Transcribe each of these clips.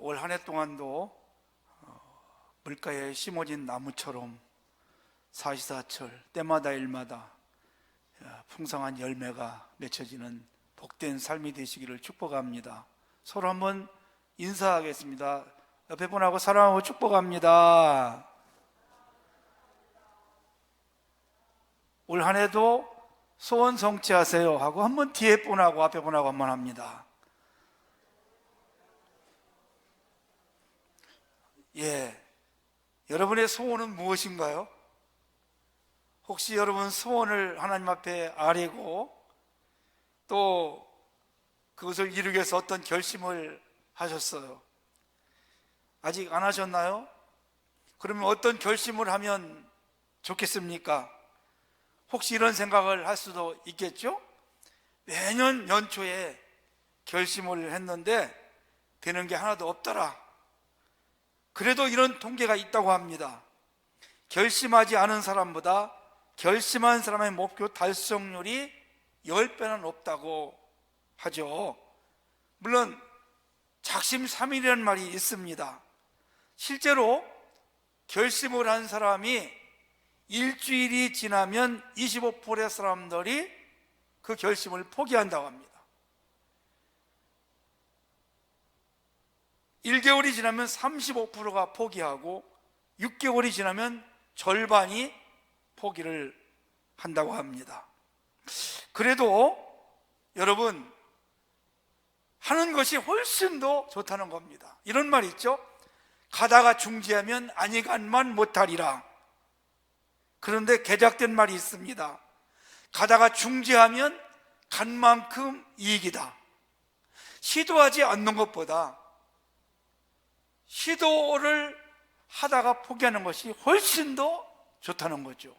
올 한 해 동안도 물가에 심어진 나무처럼 사시사철 때마다 일마다 풍성한 열매가 맺혀지는 복된 삶이 되시기를 축복합니다. 서로 한번 인사하겠습니다. 옆에 분하고 사랑하고 축복합니다. 올 한 해도 소원 성취하세요 하고 한번 뒤에 분하고 앞에 분하고 한번 합니다. 여러분의 소원은 무엇인가요? 혹시 여러분 소원을 하나님 앞에 아뢰고 또 그것을 이루기 위해서 어떤 결심을 하셨어요? 아직 안 하셨나요? 그러면 어떤 결심을 하면 좋겠습니까? 혹시 이런 생각을 할 수도 있겠죠? 매년 연초에 결심을 했는데 되는 게 하나도 없더라. 그래도 이런 통계가 있다고 합니다. 결심하지 않은 사람보다 결심한 사람의 목표 달성률이 10배는 높다고 하죠. 물론 작심삼일이라는 말이 있습니다. 실제로 결심을 한 사람이 일주일이 지나면 25%의 사람들이 그 결심을 포기한다고 합니다. 1개월이 지나면 35%가 포기하고 6개월이 지나면 절반이 포기를 한다고 합니다. 그래도 여러분, 하는 것이 훨씬 더 좋다는 겁니다. 이런 말이 있죠. 가다가 중지하면 아니간만 못하리라. 그런데 개작된 말이 있습니다. 가다가 중지하면 간 만큼 이익이다. 시도하지 않는 것보다 시도를 하다가 포기하는 것이 훨씬 더 좋다는 거죠.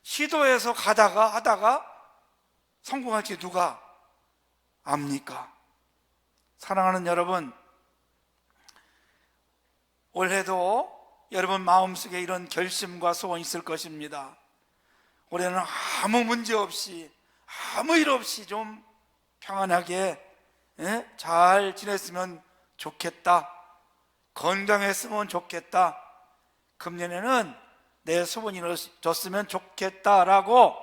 시도해서 가다가 하다가 성공할지 누가 압니까? 사랑하는 여러분, 올해도 여러분 마음속에 이런 결심과 소원이 있을 것입니다. 올해는 아무 문제 없이 아무 일 없이 좀 평안하게 잘 지냈으면 좋겠다. 건강했으면 좋겠다. 금년에는 내 소원이 이루어졌으면 좋겠다라고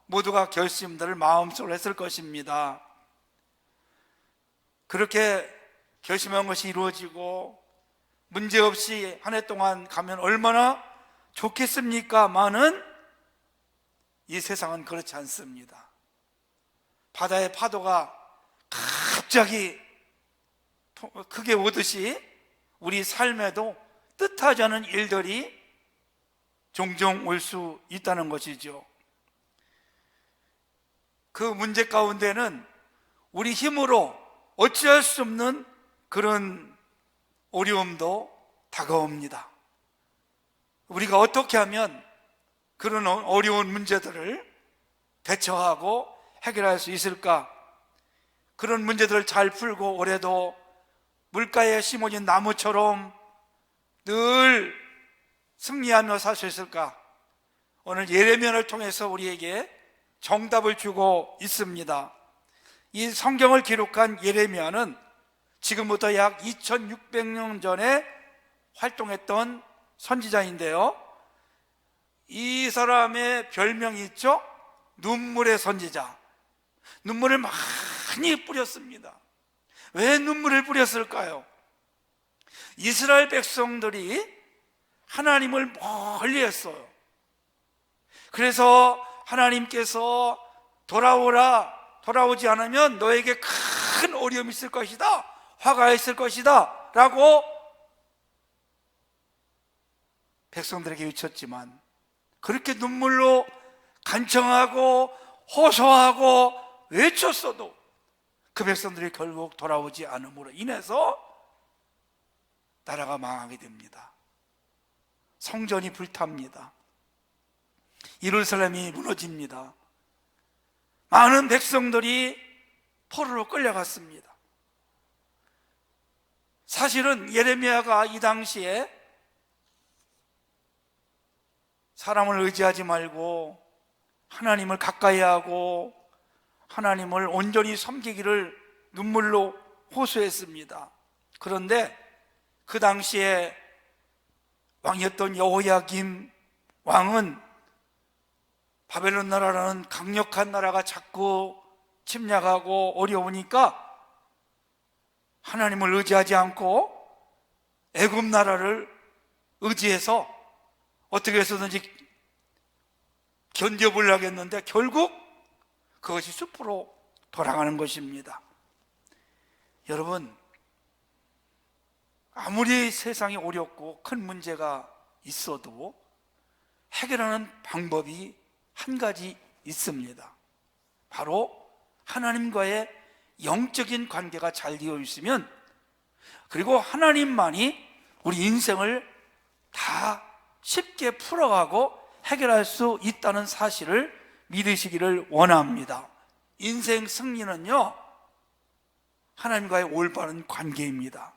모두가 결심들을 마음속으로 했을 것입니다. 그렇게 결심한 것이 이루어지고 문제없이 한 해 동안 가면 얼마나 좋겠습니까마는 이 세상은 그렇지 않습니다. 바다의 파도가 갑자기 크게 오듯이 우리 삶에도 뜻하지 않은 일들이 종종 올 수 있다는 것이죠. 그 문제 가운데는 우리 힘으로 어찌할 수 없는 그런 어려움도 다가옵니다. 우리가 어떻게 하면 그런 어려운 문제들을 대처하고 해결할 수 있을까? 그런 문제들을 잘 풀고 올해도 물가에 심어진 나무처럼 늘 승리하며 살 수 있을까? 오늘 예레미야를 통해서 우리에게 정답을 주고 있습니다. 이 성경을 기록한 예레미야는 지금부터 약 2600년 전에 활동했던 선지자인데요, 이 사람의 별명이 있죠? 눈물의 선지자. 눈물을 많이 뿌렸습니다. 왜 눈물을 뿌렸을까요? 이스라엘 백성들이 하나님을 멀리 했어요. 그래서 하나님께서 돌아오지 않으면 너에게 큰 어려움이 있을 것이다, 화가 있을 것이다 라고 백성들에게 외쳤지만, 그렇게 눈물로 간청하고 호소하고 외쳤어도 그 백성들이 결국 돌아오지 않음으로 인해서 나라가 망하게 됩니다. 성전이 불탑니다. 예루살렘이 무너집니다. 많은 백성들이 포로로 끌려갔습니다. 사실은 예레미야가 이 당시에 사람을 의지하지 말고 하나님을 가까이 하고 하나님을 온전히 섬기기를 눈물로 호소했습니다. 그런데 그 당시에 왕이었던 여호야김 왕은 바벨론 나라라는 강력한 나라가 자꾸 침략하고 어려우니까 하나님을 의지하지 않고 애굽 나라를 의지해서 어떻게 해서든지 견뎌보려고 했는데 결국 그것이 숲으로 돌아가는 것입니다. 여러분, 아무리 세상이 어렵고 큰 문제가 있어도 해결하는 방법이 한 가지 있습니다. 바로 하나님과의 영적인 관계가 잘 되어 있으면, 그리고 하나님만이 우리 인생을 다 쉽게 풀어가고 해결할 수 있다는 사실을 믿으시기를 원합니다. 인생 승리는요, 하나님과의 올바른 관계입니다.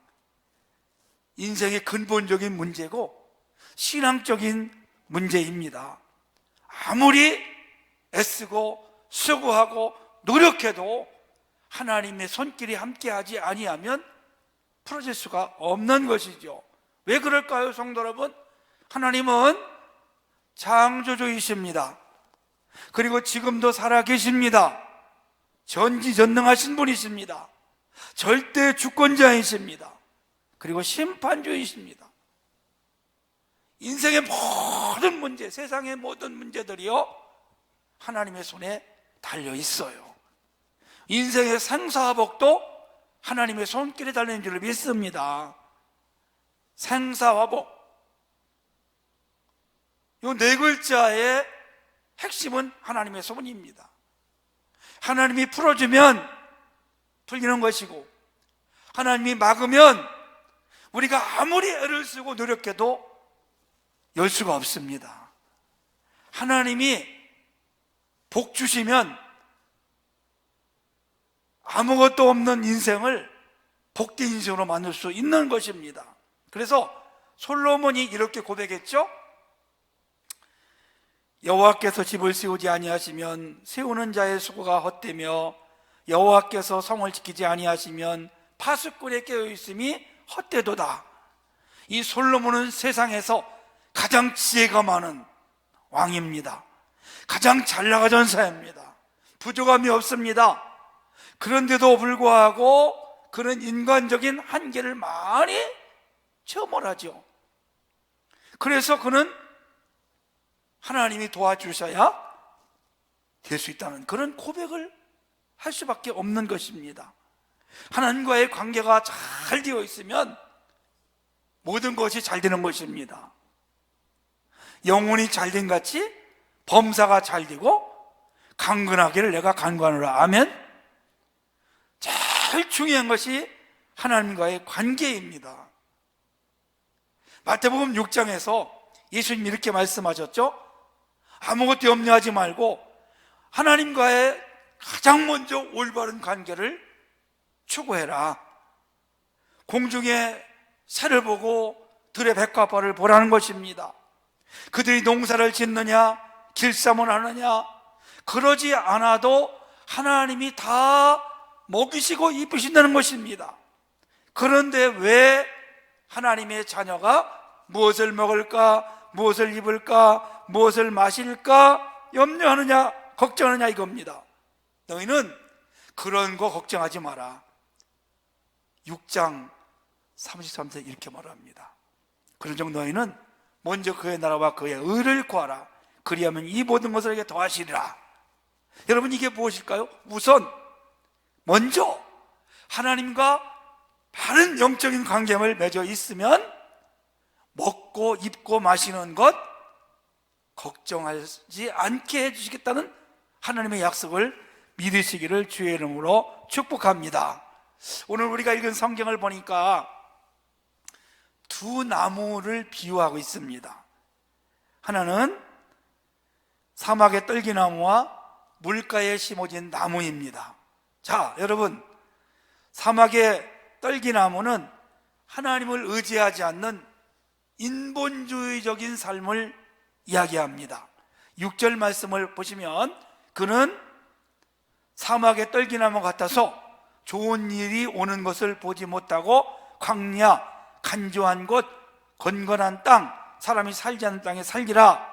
인생의 근본적인 문제고 신앙적인 문제입니다. 아무리 애쓰고 수고하고 노력해도 하나님의 손길이 함께하지 아니하면 풀어질 수가 없는 것이죠. 왜 그럴까요, 성도 여러분? 하나님은 창조주이십니다. 그리고 지금도 살아계십니다. 전지전능하신 분이십니다. 절대 주권자이십니다. 그리고 심판주이십니다. 인생의 모든 문제, 세상의 모든 문제들이요, 하나님의 손에 달려 있어요. 인생의 생사화복도 하나님의 손길에 달린 줄을 믿습니다. 생사화복, 이 네 글자의 핵심은 하나님의 손입니다. 하나님이 풀어주면 풀리는 것이고, 하나님이 막으면 우리가 아무리 애를 쓰고 노력해도 열 수가 없습니다. 하나님이 복 주시면 아무것도 없는 인생을 복된 인생으로 만들 수 있는 것입니다. 그래서 솔로몬이 이렇게 고백했죠. 여호와께서 집을 세우지 아니하시면 세우는 자의 수고가 헛되며 여호와께서 성을 지키지 아니하시면 파수꾼의 깨어있음이 헛되도다. 이 솔로몬은 세상에서 가장 지혜가 많은 왕입니다. 가장 잘나가 전사입니다. 부족함이 없습니다. 그런데도 불구하고 그런 인간적인 한계를 많이 체험을 하죠. 그래서 그는 하나님이 도와주셔야 될 수 있다는 그런 고백을 할 수밖에 없는 것입니다. 하나님과의 관계가 잘 되어 있으면 모든 것이 잘 되는 것입니다. 영혼이 잘된 같이 범사가 잘 되고 강건하기를 내가 간구하노라. 아멘. 제일 중요한 것이 하나님과의 관계입니다. 마태복음 6장에서 예수님이 이렇게 말씀하셨죠. 아무것도 염려하지 말고 하나님과의 가장 먼저 올바른 관계를 추구해라. 공중의 새를 보고 들의 백합화를 보라는 것입니다. 그들이 농사를 짓느냐 길쌈을 하느냐, 그러지 않아도 하나님이 다 먹이시고 입히신다는 것입니다. 그런데 왜 하나님의 자녀가 무엇을 먹을까, 무엇을 입을까, 무엇을 마실까 염려하느냐, 걱정하느냐 이겁니다. 너희는 그런 거 걱정하지 마라. 6장 33절 이렇게 말합니다. 그런즉 너희는 먼저 그의 나라와 그의 의를 구하라. 그리하면 이 모든 것을 내게 더하시리라. 여러분, 이게 무엇일까요? 우선 먼저 하나님과 바른 영적인 관계를 맺어 있으면 먹고 입고 마시는 것 걱정하지 않게 해주시겠다는 하나님의 약속을 믿으시기를 주의 이름으로 축복합니다. 오늘 우리가 읽은 성경을 보니까 두 나무를 비유하고 있습니다. 하나는 사막의 떨기나무와 물가에 심어진 나무입니다. 자, 여러분, 사막의 떨기나무는 하나님을 의지하지 않는 인본주의적인 삶을 이야기합니다. 6절 말씀을 보시면 그는 사막의 떨기나무 같아서 좋은 일이 오는 것을 보지 못하고 광야 간조한 곳, 건건한 땅, 사람이 살지 않는 땅에 살기라.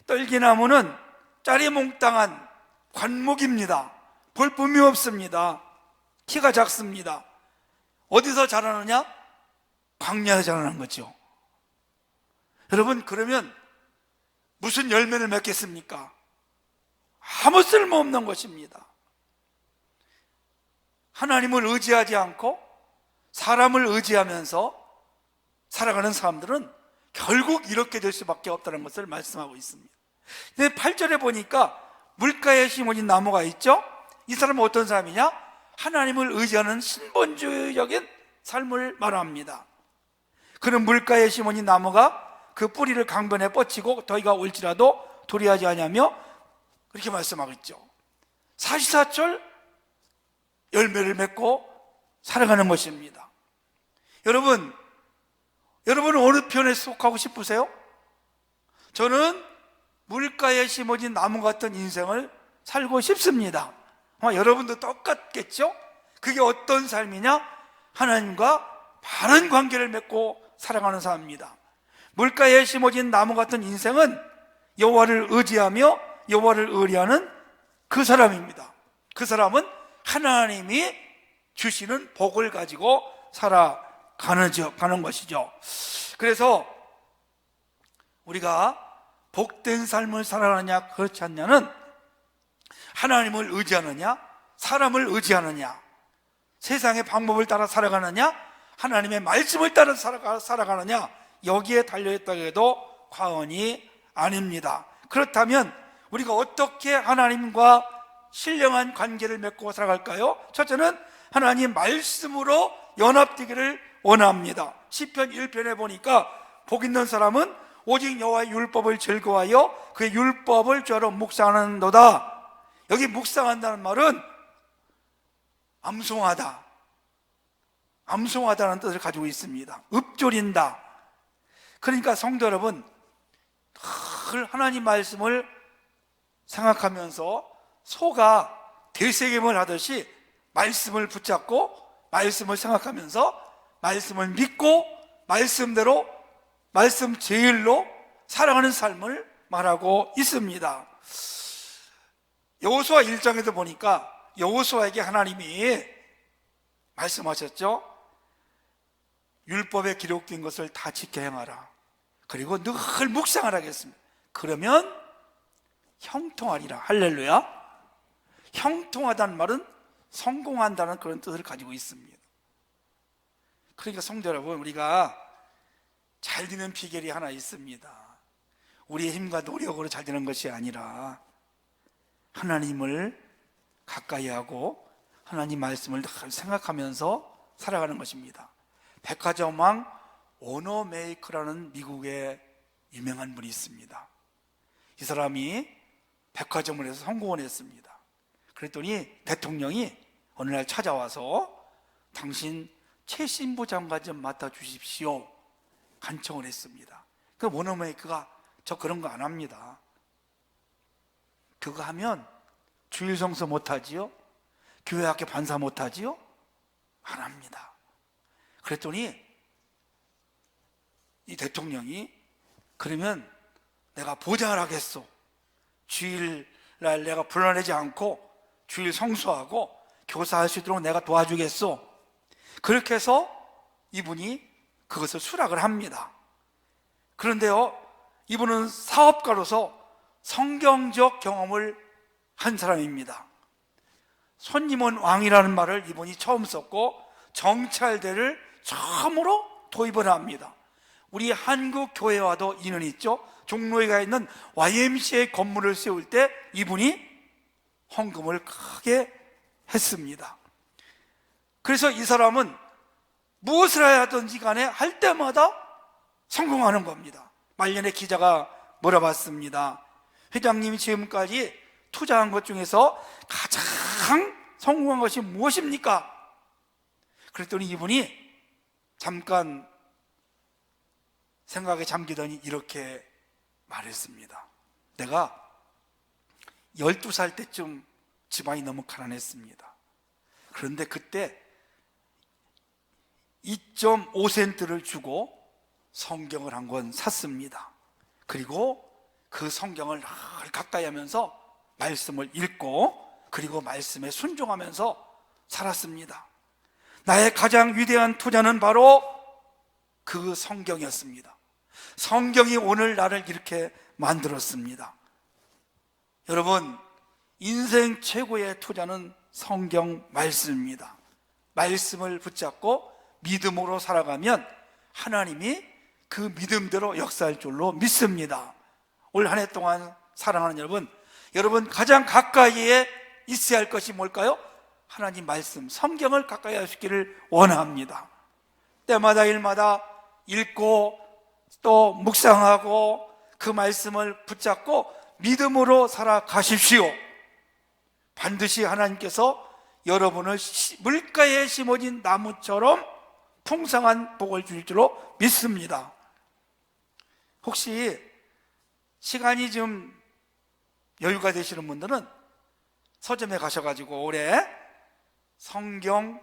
떨기나무는 짜리몽땅한 관목입니다. 볼품이 없습니다. 키가 작습니다. 어디서 자라느냐? 광야에서 자라는 거죠. 여러분, 그러면 무슨 열매를 맺겠습니까? 아무 쓸모없는 것입니다. 하나님을 의지하지 않고 사람을 의지하면서 살아가는 사람들은 결국 이렇게 될 수밖에 없다는 것을 말씀하고 있습니다. 근데 8절에 보니까 물가에 심어진 나무가 있죠? 이 사람은 어떤 사람이냐? 하나님을 의지하는 신본주의적인 삶을 말합니다. 그는 물가에 심어진 나무가 그 뿌리를 강변에 뻗치고 더위가 올지라도 도리하지 아니하며 그렇게 말씀하고 있죠. 사시사철 열매를 맺고 살아가는 것입니다. 여러분은 어느 편에 속하고 싶으세요? 저는 물가에 심어진 나무 같은 인생을 살고 싶습니다. 아마 여러분도 똑같겠죠? 그게 어떤 삶이냐? 하나님과 바른 관계를 맺고 살아가는 삶입니다. 물가에 심어진 나무 같은 인생은 여호와를 의지하며 여호와를 의뢰하는 그 사람입니다. 그 사람은 하나님이 주시는 복을 가지고 살아가는 것이죠. 그래서 우리가 복된 삶을 살아가느냐 그렇지 않냐는 하나님을 의지하느냐 사람을 의지하느냐, 세상의 방법을 따라 살아가느냐 하나님의 말씀을 따라 살아가느냐, 여기에 달려있다고 해도 과언이 아닙니다. 그렇다면 우리가 어떻게 하나님과 신령한 관계를 맺고 살아갈까요? 첫째는 하나님 말씀으로 연합되기를 원합니다. 시편 1편에 보니까 복 있는 사람은 오직 여호와의 율법을 즐거워하여 그의 율법을 죄로 묵상하는도다. 여기 묵상한다는 말은 암송하다는 뜻을 가지고 있습니다. 읊조린다. 그러니까 성도 여러분, 늘 하나님 말씀을 생각하면서 소가 되새김을 하듯이 말씀을 붙잡고 말씀을 생각하면서 말씀을 믿고 말씀대로 말씀 제일로 살아가는 삶을 말하고 있습니다. 여호수아 1장에도 보니까 여호수아에게 하나님이 말씀하셨죠. 율법에 기록된 것을 다 지켜 행하라. 그리고 늘 묵상을 하겠습니다. 그러면 형통하리라. 할렐루야. 형통하다는 말은 성공한다는 그런 뜻을 가지고 있습니다. 그러니까 성도 여러분, 우리가 잘 되는 비결이 하나 있습니다. 우리의 힘과 노력으로 잘 되는 것이 아니라 하나님을 가까이 하고 하나님 말씀을 생각하면서 살아가는 것입니다. 백화점왕 오너 메이커라는 미국의 유명한 분이 있습니다. 이 사람이 백화점을 해서 성공을 했습니다. 그랬더니 대통령이 어느 날 찾아와서 당신 최신부 장관 좀 맡아주십시오 간청을 했습니다. 그 오너 메이커가 저 그런 거 안 합니다. 그거 하면 주일 성수 못하지요? 교회 학교 반사 못하지요? 안 합니다. 그랬더니 이 대통령이 그러면 내가 보장을 하겠소. 주일날 내가 불러내지 않고 주일 성수하고 교사할 수 있도록 내가 도와주겠소. 그렇게 해서 이분이 그것을 수락을 합니다. 그런데요, 이분은 사업가로서 성경적 경험을 한 사람입니다. 손님은 왕이라는 말을 이분이 처음 썼고 정찰대를 처음으로 도입을 합니다. 우리 한국 교회와도 인연이 있죠. 종로에 가 있는 YMCA 건물을 세울 때 이분이 헌금을 크게 했습니다. 그래서 이 사람은 무엇을 해야 하든지 간에 할 때마다 성공하는 겁니다. 말년에 기자가 물어봤습니다. 회장님이 지금까지 투자한 것 중에서 가장 성공한 것이 무엇입니까? 그랬더니 이분이 잠깐 생각에 잠기더니 이렇게 말했습니다. 내가 12살 때쯤 집안이 너무 가난했습니다. 그런데 그때 2.5센트를 주고 성경을 한 권 샀습니다. 그리고 그 성경을 늘 가까이 하면서 말씀을 읽고 그리고 말씀에 순종하면서 살았습니다. 나의 가장 위대한 투자는 바로 그 성경이었습니다. 성경이 오늘 나를 이렇게 만들었습니다. 여러분, 인생 최고의 투자는 성경 말씀입니다. 말씀을 붙잡고 믿음으로 살아가면 하나님이 그 믿음대로 역사할 줄로 믿습니다. 올 한 해 동안 사랑하는 여러분 가장 가까이에 있어야 할 것이 뭘까요? 하나님 말씀, 성경을 가까이 하시기를 원합니다. 때마다 일마다 읽고 또 묵상하고 그 말씀을 붙잡고 믿음으로 살아가십시오. 반드시 하나님께서 여러분을 물가에 심어진 나무처럼 풍성한 복을 주실 줄로 믿습니다. 혹시 시간이 좀 여유가 되시는 분들은 서점에 가셔가지고 올해 성경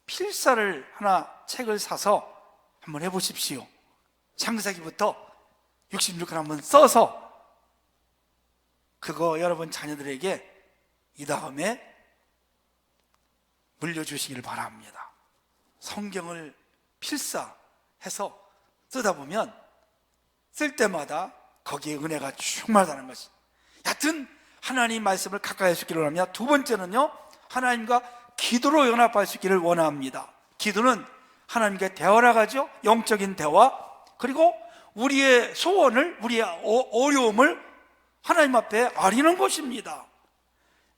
필사를 하나 책을 사서 한번 해보십시오. 창세기부터 66권 한번 써서 그거 여러분 자녀들에게 이 다음에 물려주시길 바랍니다. 성경을 필사해서 쓰다 보면 쓸 때마다 거기에 은혜가 충만하다는 것이. 여하튼 하나님 말씀을 가까이 하시기를 원합니다. 두 번째는요, 하나님과 기도로 연합할 수 있기를 원합니다. 기도는 하나님께 대화라가죠. 영적인 대화. 그리고 우리의 소원을, 우리의 어려움을 하나님 앞에 아리는 것입니다.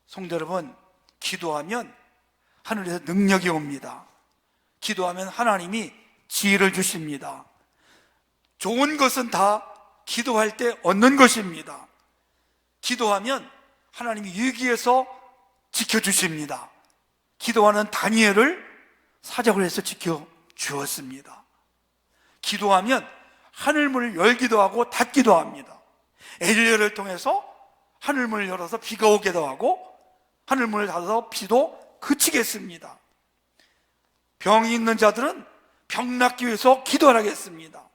성도 여러분, 기도하면 하늘에서 능력이 옵니다. 기도하면 하나님이 지혜를 주십니다. 좋은 것은 다 기도할 때 얻는 것입니다. 기도하면 하나님이 위기에서 지켜주십니다. 기도하는 다니엘을 사적을 해서 지켜주었습니다. 기도하면 하늘문을 열기도 하고 닫기도 합니다. 엘리야를 통해서 하늘문을 열어서 비가 오기도 하고 하늘문을 닫아서 비도 그치겠습니다. 병이 있는 자들은 병 낫기 위해서 기도하겠습니다.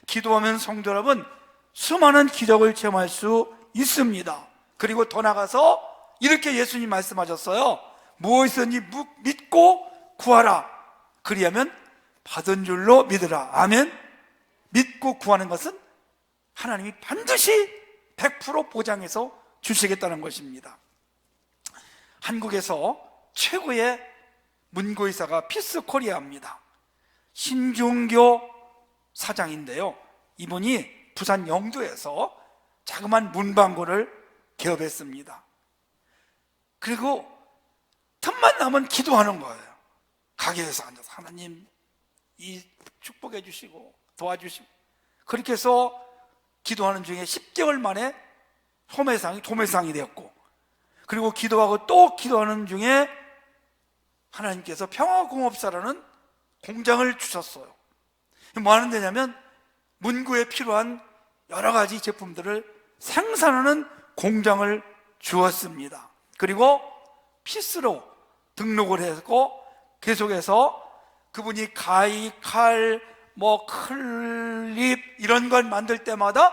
기도하면 성도 여러분 수많은 기적을 체험할 수 있습니다. 그리고 더 나가서 이렇게 예수님 말씀하셨어요. 무엇이든지 믿고 구하라. 그리하면 받은 줄로 믿으라. 아멘. 믿고 구하는 것은 하나님이 반드시 100% 보장해서 주시겠다는 것입니다. 한국에서 최고의 문고이사가 피스코리아입니다. 신중교 사장인데요, 이분이 부산 영도에서 자그마한 문방구를 개업했습니다. 그리고 틈만 나면 기도하는 거예요. 가게에서 앉아서 하나님 이 축복해 주시고 도와주시고, 그렇게 해서 기도하는 중에 10개월 만에 도매상이 되었고, 그리고 기도하고 또 기도하는 중에 하나님께서 평화공업사라는 공장을 주셨어요. 뭐 하는 데냐면 문구에 필요한 여러 가지 제품들을 생산하는 공장을 주었습니다. 그리고 피스로 등록을 했고 계속해서 그분이 가위, 칼, 클립 이런 걸 만들 때마다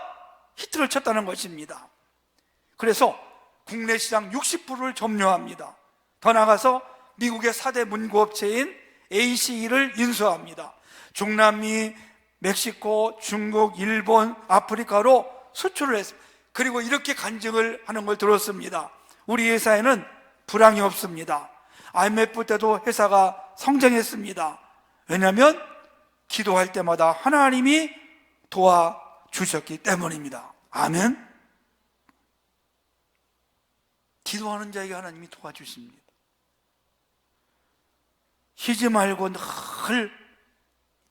히트를 쳤다는 것입니다. 그래서 국내 시장 60%를 점유합니다. 더 나아가서 미국의 4대 문구업체인 ACE를 인수합니다. 중남미, 멕시코, 중국, 일본, 아프리카로 수출을 했습니다. 그리고 이렇게 간증을 하는 걸 들었습니다. 우리 회사에는 불황이 없습니다. IMF 때도 회사가 성장했습니다. 왜냐하면 기도할 때마다 하나님이 도와주셨기 때문입니다. 아멘. 기도하는 자에게 하나님이 도와주십니다. 쉬지 말고 늘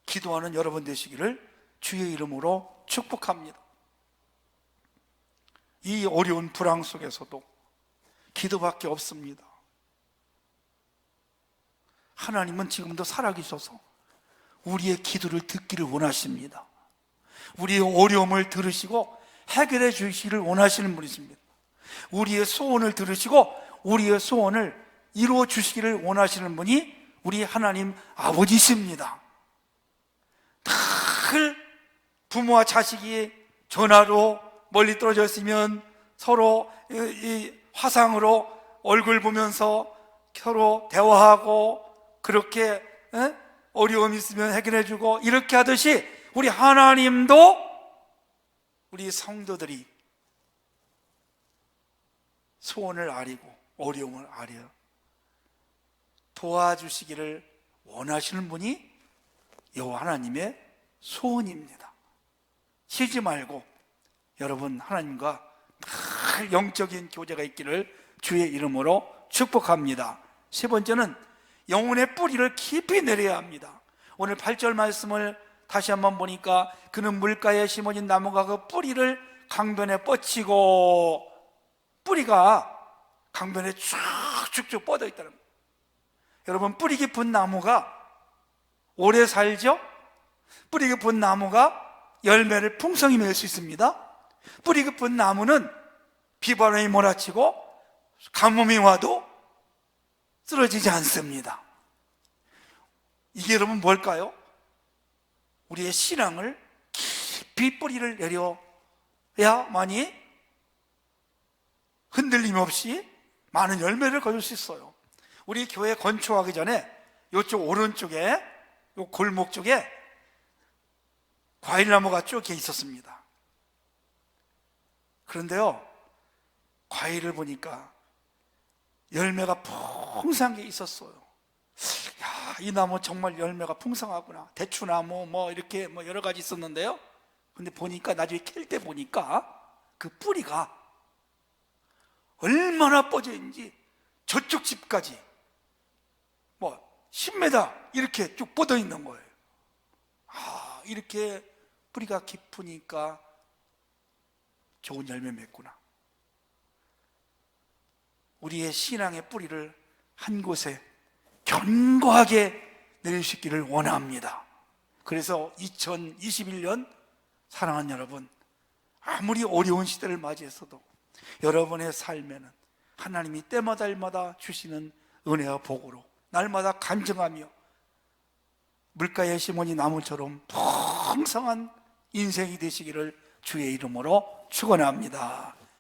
기도하는 여러분 되시기를 주의 이름으로 축복합니다. 이 어려운 불황 속에서도 기도밖에 없습니다. 하나님은 지금도 살아계셔서 우리의 기도를 듣기를 원하십니다. 우리의 어려움을 들으시고 해결해 주시기를 원하시는 분이십니다. 우리의 소원을 들으시고 우리의 소원을 이루어 주시기를 원하시는 분이 우리 하나님 아버지십니다. 늘 부모와 자식이 전화로 멀리 떨어져 있으면 서로 이 화상으로 얼굴 보면서 서로 대화하고 그렇게 어려움이 있으면 해결해주고 이렇게 하듯이 우리 하나님도 우리 성도들이 소원을 아리고 어려움을 아려 도와주시기를 원하시는 분이 여호와 하나님의 소원입니다. 쉬지 말고 여러분 하나님과 늘 영적인 교제가 있기를 주의 이름으로 축복합니다. 세 번째는 영혼의 뿌리를 깊이 내려야 합니다. 오늘 8절 말씀을 다시 한번 보니까 그는 물가에 심어진 나무가 그 뿌리를 강변에 뻗치고, 뿌리가 강변에 쭉쭉쭉 뻗어 있다는 거예요. 여러분, 뿌리 깊은 나무가 오래 살죠? 뿌리 깊은 나무가 열매를 풍성히 맺을 수 있습니다. 뿌리 깊은 나무는 비바람이 몰아치고 가뭄이 와도 쓰러지지 않습니다. 이게 여러분 뭘까요? 우리의 신앙을 깊이 뿌리를 내려야만이 흔들림 없이 많은 열매를 거둘 수 있어요. 우리 교회 건축하기 전에 이쪽 오른쪽에 요 골목 쪽에 과일나무가 쭉 이렇게 있었습니다. 그런데요, 과일을 보니까 열매가 풍성한 게 있었어요. 야, 이 나무 정말 열매가 풍성하구나. 대추나무 뭐 이렇게 뭐 여러 가지 있었는데요. 근데 보니까 나중에 캘 때 보니까 그 뿌리가 얼마나 뻗어 있는지 저쪽 집까지 뭐 10m 이렇게 쭉 뻗어 있는 거예요. 아, 이렇게 뿌리가 깊으니까 좋은 열매 맺구나. 우리의 신앙의 뿌리를 한 곳에 견고하게 내리시기를 원합니다. 그래서 2021년 사랑하는 여러분, 아무리 어려운 시대를 맞이했어도 여러분의 삶에는 하나님이 때마다 주시는 은혜와 복으로 날마다 간증하며 물가에 심어진 나무처럼 풍성한 인생이 되시기를 주의 이름으로 축원합니다.